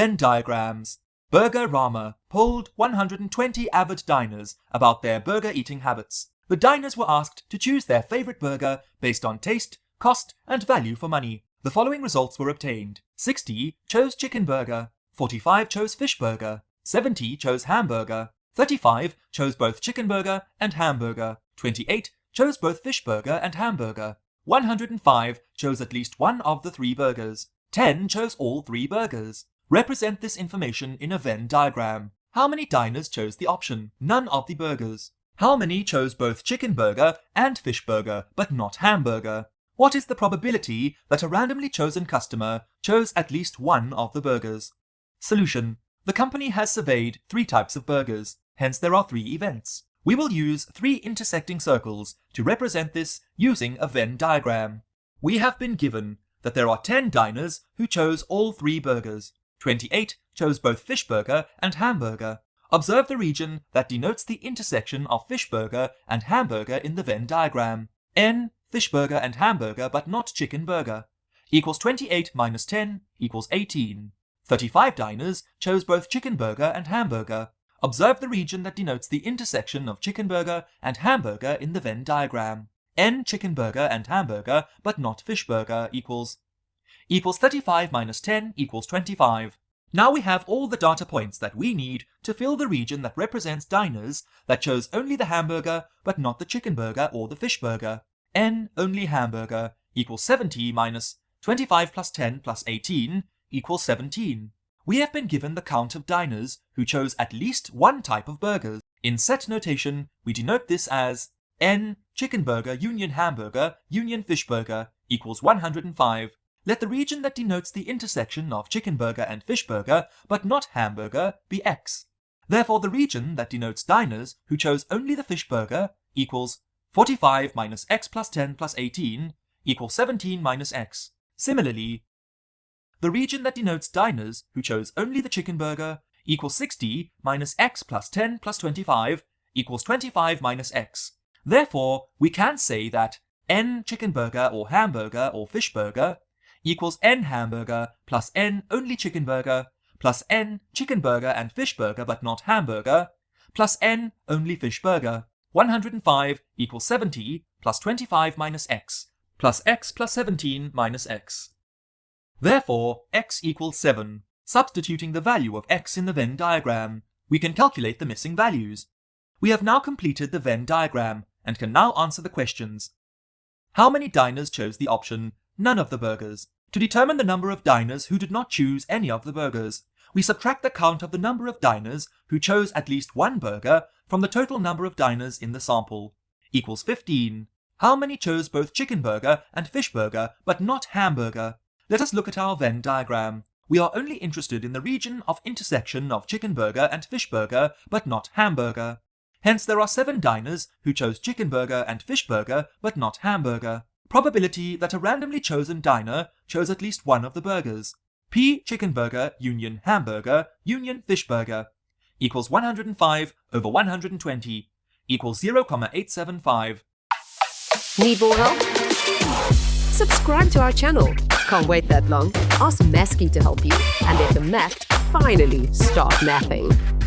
Venn diagrams. Burger-Rama polled 120 avid diners about their burger-eating habits. The diners were asked to choose their favorite burger based on taste, cost, and value for money. The following results were obtained. 60 chose chicken burger, 45 chose fish burger, 70 chose hamburger, 35 chose both chicken burger and hamburger, 28 chose both fish burger and hamburger, 105 chose at least one of the 3 burgers, 10 chose all 3 burgers. Represent this information in a Venn diagram. How many diners chose the option none of the burgers? How many chose both chicken burger and fish burger but not hamburger? What is the probability that a randomly chosen customer chose at least one of the burgers? Solution. The company has surveyed 3 types of burgers, hence there are 3 events. We will use 3 intersecting circles to represent this using a Venn diagram. We have been given that there are 10 diners who chose all 3 burgers. 28 chose both fish burger and hamburger. Observe the region that denotes the intersection of fish burger and hamburger in the Venn diagram. N, fish burger and hamburger but not chicken burger, equals 28 minus 10 equals 18. 35 diners chose both chicken burger and hamburger. Observe the region that denotes the intersection of chicken burger and hamburger in the Venn diagram. N, chicken burger and hamburger but not fish burger equals 35 minus 10 equals 25. Now we have all the data points that we need to fill the region that represents diners that chose only the hamburger but not the chicken burger or the fish burger. N, only hamburger, equals 70 minus 25 plus 10 plus 18 equals 17. We have been given the count of diners who chose at least one type of burgers. In set notation, we denote this as N, chicken burger union hamburger union fish burger equals 105. Let the region that denotes the intersection of chicken burger and fish burger, but not hamburger, be X. Therefore, the region that denotes diners who chose only the fish burger equals 45 minus X plus 10 plus 18 equals 17 minus X. Similarly, the region that denotes diners who chose only the chicken burger equals 60 minus X plus 10 plus 25 equals 25 minus X. Therefore, we can say that N chicken burger or hamburger or fish burger equals N hamburger plus N only chicken burger plus N chicken burger and fish burger but not hamburger plus N only fish burger. 105 equals 70 plus 25 minus X plus 17 minus X. Therefore, X equals 7. Substituting the value of X in the Venn diagram, we can calculate the missing values. We have now completed the Venn diagram and can now answer the questions. How many diners chose the option none of the burgers? To determine the number of diners who did not choose any of the burgers, we subtract the count of the number of diners who chose at least one burger from the total number of diners in the sample, equals 15. How many chose both chicken burger and fish burger but not hamburger? Let us look at our Venn diagram. We are only interested in the region of intersection of chicken burger and fish burger but not hamburger. Hence there are 7 diners who chose chicken burger and fish burger but not hamburger. Probability that a randomly chosen diner chose at least one of the burgers. P chicken burger union hamburger union fish burger equals 105 over 120 equals 0,875. Need more help? Subscribe to our channel. Can't wait that long? Ask Mesky to help you and let the math finally start mathing.